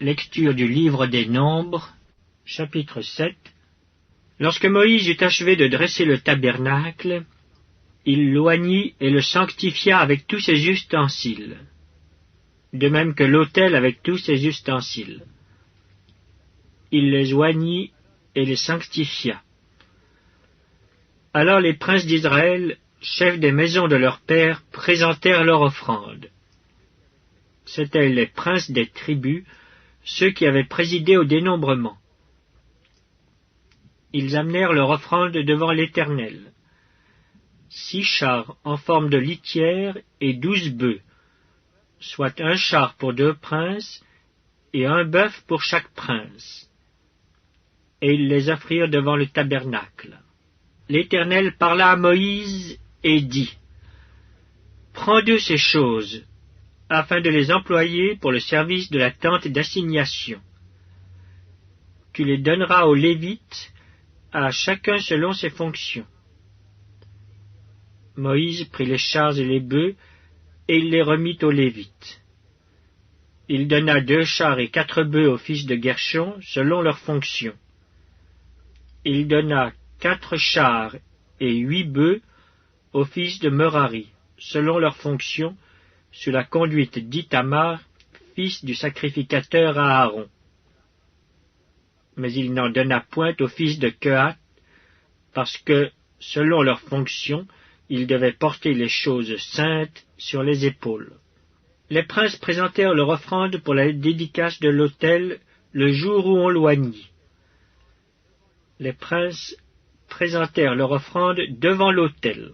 Lecture du livre des Nombres, chapitre 7. Lorsque Moïse eut achevé de dresser le tabernacle, il l'oignit et le sanctifia avec tous ses ustensiles, de même que l'autel avec tous ses ustensiles. Il les oignit et les sanctifia. Alors les princes d'Israël, chefs des maisons de leurs pères, présentèrent leur offrande. C'étaient les princes des tribus, ceux qui avaient présidé au dénombrement. Ils amenèrent leur offrande devant l'Éternel. 6 chars en forme de litière et 12 bœufs, soit un char pour 2 princes et un bœuf pour chaque prince. Et ils les offrirent devant le tabernacle. L'Éternel parla à Moïse et dit : Prends de ces choses, afin de les employer pour le service de la tente d'assignation. Tu les donneras aux Lévites, à chacun selon ses fonctions. Moïse prit les chars et les bœufs, et il les remit aux Lévites. Il donna 2 chars et 4 bœufs aux fils de Guershon, selon leurs fonctions. Il donna 4 chars et 8 bœufs aux fils de Merari, selon leurs fonctions, sous la conduite d'Ithamar, fils du sacrificateur Aaron. Mais il n'en donna point aux fils de Kehath, parce que, selon leurs fonctions, ils devaient porter les choses saintes sur les épaules. Les princes présentèrent leur offrande pour la dédicace de l'autel le jour où on l'oignit. Les princes présentèrent leur offrande devant l'autel.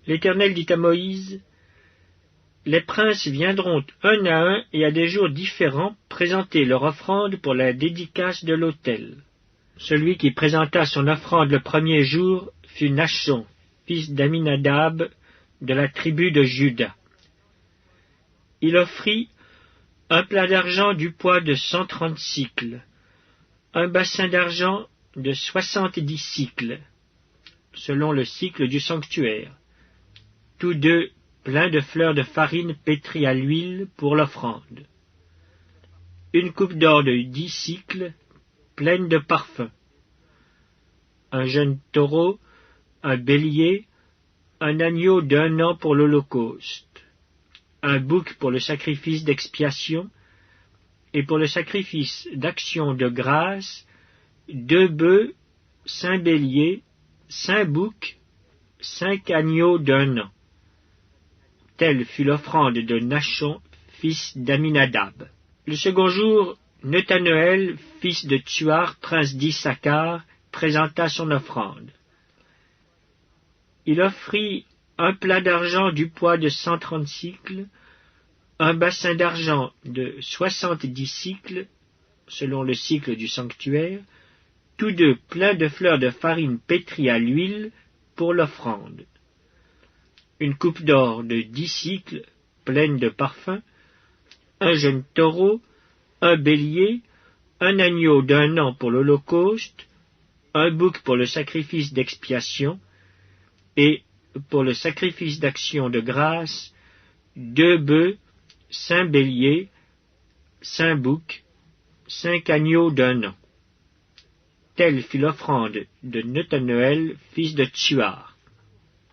L'Éternel dit à Moïse : Les princes viendront un à un et à des jours différents présenter leur offrande pour la dédicace de l'autel. Celui qui présenta son offrande le premier jour fut Nachshon, fils d'Aminadab, de la tribu de Juda. Il offrit un plat d'argent du poids de 130 sicles, un bassin d'argent de 70 sicles, selon le sicle du sanctuaire, tous deux pleins de fleurs de farine pétrie à l'huile pour l'offrande, une coupe d'or de 10 sicles, pleine de parfums, un jeune taureau, un bélier, un agneau d'1 an pour l'holocauste, un bouc pour le sacrifice d'expiation, et pour le sacrifice d'action de grâce, 2 bœufs, 5 béliers, 5 boucs, 5 agneaux d'1 an. Telle fut l'offrande de Nachshon, fils d'Aminadab. Le second jour, Nethaneël, fils de Tsuar, prince d'Issachar, présenta son offrande. Il offrit un plat d'argent du poids de 130 sicles, un bassin d'argent de 70 sicles, selon le sicle du sanctuaire, tous deux pleins de fleurs de farine pétrie à l'huile pour l'offrande, une coupe d'or de 10 sicles, pleine de parfums, un jeune taureau, un bélier, un agneau d'1 an pour l'holocauste, un bouc pour le sacrifice d'expiation, et, pour le sacrifice d'action de grâce, 2 bœufs, 5 béliers, 5 boucs, 5 agneaux d'1 an. Telle fut l'offrande de Nethaneël, fils de Tsuar.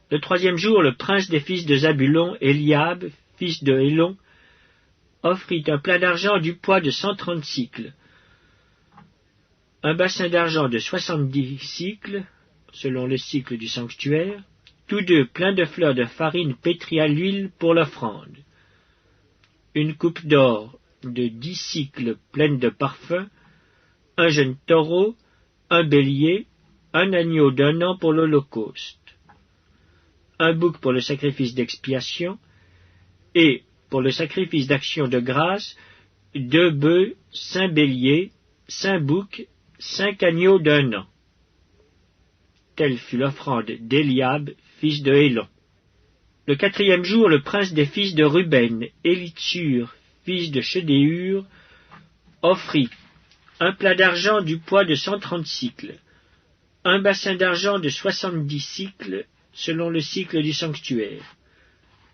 Le 3e jour, le prince des fils de Zabulon, Eliab, fils de Hélon, offrit un plat d'argent du poids de 130 sicles, un bassin d'argent de 70 sicles, selon le sicle du sanctuaire, tous deux pleins de fleurs de farine pétrie à l'huile pour l'offrande, une coupe d'or de 10 sicles pleine de parfums, un jeune taureau, un bélier, un agneau d'1 an pour l'holocauste, un bouc pour le sacrifice d'expiation, et, pour le sacrifice d'action de grâce, 2 bœufs, 5 béliers, 5 boucs, 5 agneaux d'1 an. Telle fut l'offrande d'Eliab, fils de Hélon. Le 4e jour, le prince des fils de Ruben, Élitsur, fils de Chédéur, offrit un plat d'argent du poids de 130 sicles, un bassin d'argent de 70 sicles, selon le sicle du sanctuaire,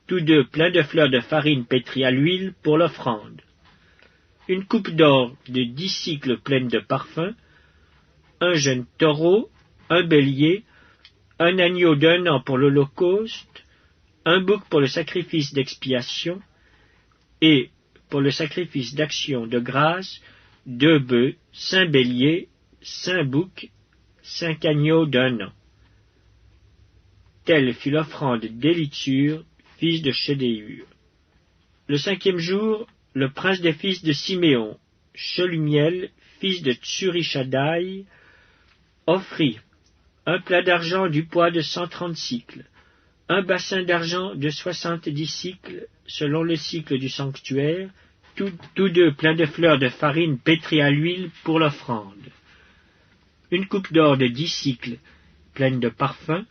tous deux pleins de fleurs de farine pétrie à l'huile pour l'offrande, une coupe d'or de 10 cycles pleine de parfum, un jeune taureau, un bélier, un agneau d'1 an pour l'holocauste, un bouc pour le sacrifice d'expiation, et pour le sacrifice d'action de grâce, 2 bœufs, 5 béliers, 5 boucs, 5 agneaux d'1 an. Telle fut l'offrande d'Élitsur, fils de Chédéur. Le 5e jour, le prince des fils de Siméon, Shelumiel, fils de Tsurishaddaï, offrit un plat d'argent du poids de 130 cycles, un bassin d'argent de 70 cycles, selon le cycle du sanctuaire, tous deux pleins de fleurs de farine pétrie à l'huile pour l'offrande. Une coupe d'or de 10 cycles, pleine de parfum,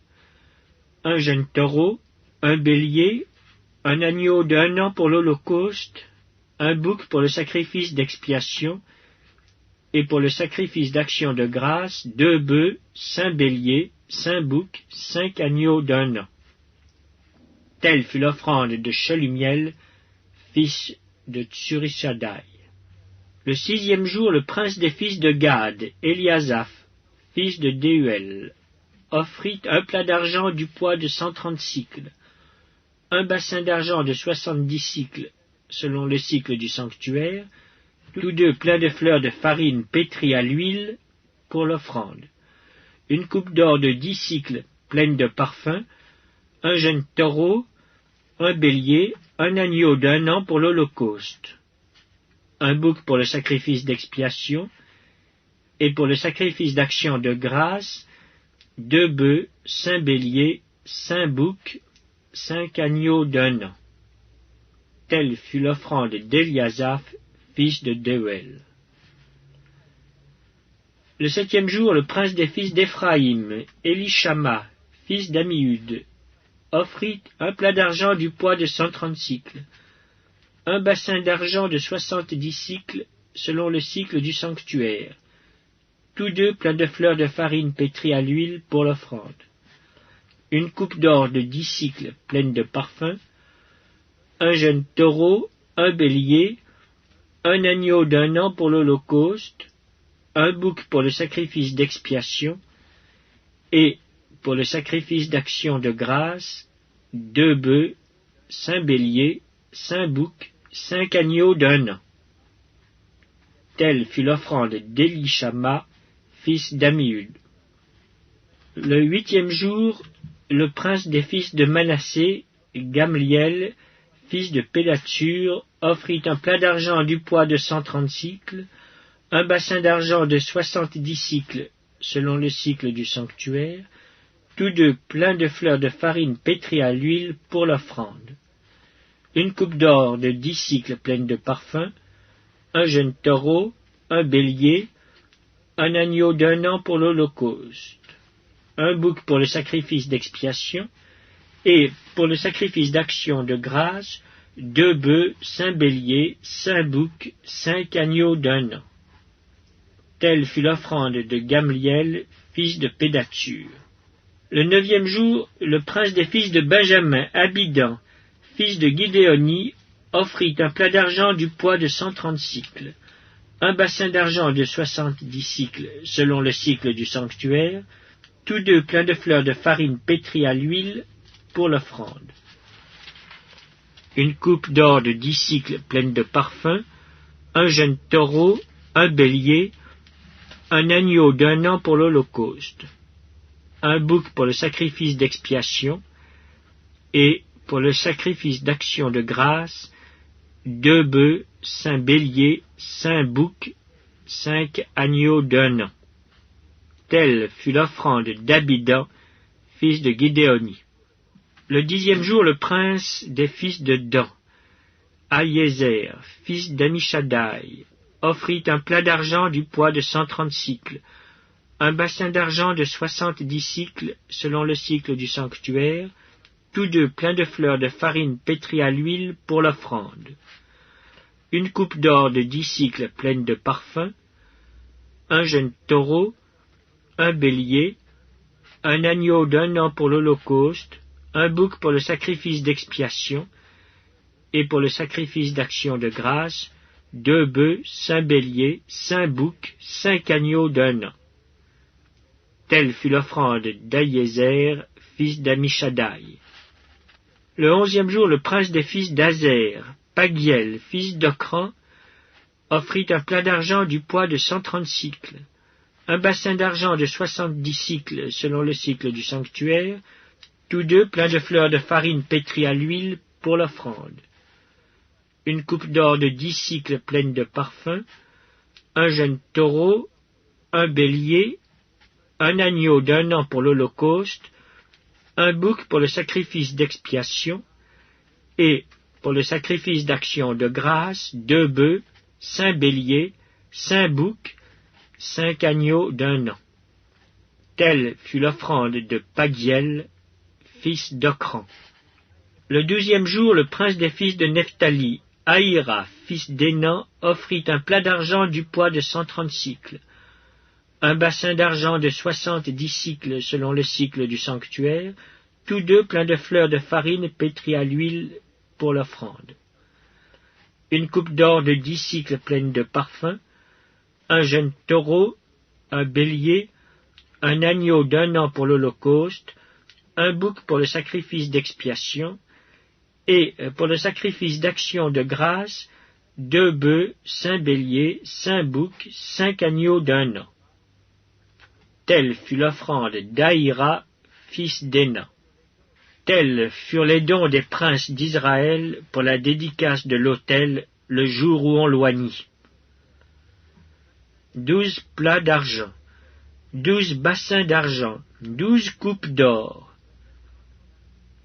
un jeune taureau, un bélier, un agneau d'1 an pour l'holocauste, un bouc pour le sacrifice d'expiation, et pour le sacrifice d'action de grâce, 2 bœufs, 5 béliers, 5 boucs, 5 agneaux d'1 an. Telle fut l'offrande de Shelumiel, fils de Tsurishaddaï. Le 6e jour, le prince des fils de Gad, Eliasaph, fils de Déuel, offrit un plat d'argent du poids de 130 cycles, un bassin d'argent de 70 cycles, selon le cycle du sanctuaire, tous deux pleins de fleurs de farine pétrie à l'huile pour l'offrande, une coupe d'or de 10 cycles pleine de parfum, un jeune taureau, un bélier, un agneau d'1 an pour l'holocauste, un bouc pour le sacrifice d'expiation, et pour le sacrifice d'action de grâce, 2 bœufs, 5 béliers, 5 boucs, 5 agneaux d'1 an. Telle fut l'offrande d'Eliasaph, fils de Déuel. Le 7e jour, le prince des fils d'Éphraïm, Élishama, fils d'Ammiud, offrit un plat d'argent du poids de 130 cycles, un bassin d'argent de 70 cycles, selon le cycle du sanctuaire, tous deux pleins de fleurs de farine pétrie à l'huile pour l'offrande, une coupe d'or de 10 cycles pleine de parfum, un jeune taureau, un bélier, un agneau d'1 an pour l'holocauste, un bouc pour le sacrifice d'expiation, et pour le sacrifice d'action de grâce, 2 bœufs, 5 béliers, 5 boucs, 5 agneaux d'1 an. Telle fut l'offrande d'Élishama, fils d'Ammiud. Le 8e jour, le prince des fils de Manassé, Gamliel, fils de Pédatsur, offrit un plat d'argent du poids de 130 cycles, un bassin d'argent de 70 cycles, selon le cycle du sanctuaire, tous deux pleins de fleurs de farine pétrie à l'huile pour l'offrande, une coupe d'or de 10 cycles pleine de parfum, un jeune taureau, un bélier, un agneau d'1 an pour l'holocauste, un bouc pour le sacrifice d'expiation, et pour le sacrifice d'action de grâce, 2 bœufs, 5 béliers, 5 boucs, 5 agneaux d'1 an. Telle fut l'offrande de Gamliel, fils de Pédatsur. Le 9e jour, le prince des fils de Benjamin, Abidan, fils de Gidéoni, offrit un plat d'argent du poids de 130 cycles, un bassin d'argent de 70 cycles, selon le cycle du sanctuaire, tous deux pleins de fleurs de farine pétrie à l'huile pour l'offrande, une coupe d'or de 10 cycles pleine de parfum, un jeune taureau, un bélier, un agneau d'1 an pour l'holocauste, un bouc pour le sacrifice d'expiation, et pour le sacrifice d'action de grâce, 2 bœufs, 5 béliers, 5 boucs, 5 agneaux d'1 an. Telle fut l'offrande d'Abidan, fils de Gidéoni. Le 10e jour, le prince des fils de Dan, Ahiézer, fils d'Amishaddaï, offrit un plat d'argent du poids de 130 cycles, un bassin d'argent de 70 cycles, selon le cycle du sanctuaire, tous deux pleins de fleurs de farine pétrie à l'huile pour l'offrande, une coupe d'or de 10 cycles pleine de parfum, un jeune taureau, un bélier, un agneau d'1 an pour l'holocauste, un bouc pour le sacrifice d'expiation, et pour le sacrifice d'action de grâce, 2 bœufs, 5 béliers, 5 boucs, 5 agneaux d'1 an. Telle fut l'offrande d'Ahiézer, fils d'Amishadaï. Le 11e jour, le prince des fils d'Azer, Pagiel, fils d'Ocran, offrit un plat d'argent du poids de 130 cycles, un bassin d'argent de 70 cycles selon le cycle du sanctuaire, tous deux pleins de fleurs de farine pétrie à l'huile pour l'offrande, une coupe d'or de 10 cycles pleine de parfums, un jeune taureau, un bélier, un agneau d'1 an pour l'holocauste, un bouc pour le sacrifice d'expiation, et, pour le sacrifice d'action de grâce, 2 bœufs, 5 béliers, 5 boucs, 5 agneaux d'1 an. Telle fut l'offrande de Pagiel, fils d'Ocran. Le 12e jour, le prince des fils de Nephtali, Ahira, fils d'Énan, offrit un plat d'argent du poids de 130 cycles, un bassin d'argent de 70 cycles selon le cycle du sanctuaire, tous deux pleins de fleurs de farine pétrie à l'huile pour l'offrande, une coupe d'or de 10 cycles pleine de parfums, un jeune taureau, un bélier, un agneau d'1 an pour l'holocauste, un bouc pour le sacrifice d'expiation, et pour le sacrifice d'action de grâce, 2 bœufs, 5 béliers, 5 boucs, 5 agneaux d'1 an. Telle fut l'offrande d'Ahira, fils d'Énan. Tels furent les dons des princes d'Israël pour la dédicace de l'autel le jour où on l'oignit. 12 plats d'argent, 12 bassins d'argent, 12 coupes d'or.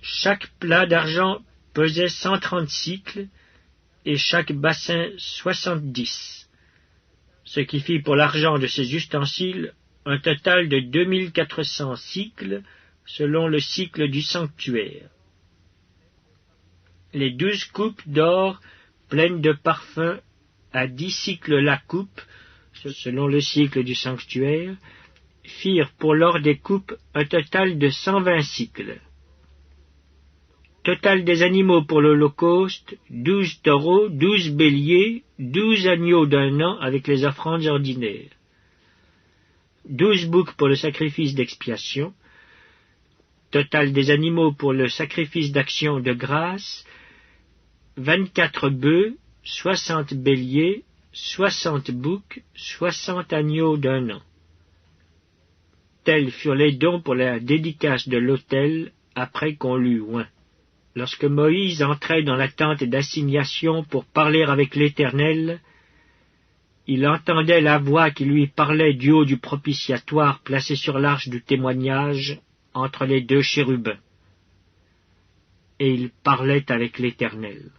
Chaque plat d'argent pesait 130 cycles, et chaque bassin 70, ce qui fit pour l'argent de ces ustensiles un total de 2400 cycles, selon le cycle du sanctuaire. Les 12 coupes d'or pleines de parfums à 10 cycles la coupe, selon le cycle du sanctuaire, firent pour l'or des coupes un total de 120 cycles. Total des animaux pour l'holocauste, 12 taureaux, 12 béliers, 12 agneaux d'1 an avec les offrandes ordinaires, 12 boucs pour le sacrifice d'expiation, total des animaux pour le sacrifice d'action de grâce, 24 bœufs, 60 béliers, 60 boucs, 60 agneaux d'1 an. Tels furent les dons pour la dédicace de l'autel après qu'on l'eut oint. Lorsque Moïse entrait dans la tente d'assignation pour parler avec l'Éternel, il entendait la voix qui lui parlait du haut du propitiatoire placé sur l'arche du témoignage entre les 2 chérubins. Et il parlait avec l'Éternel.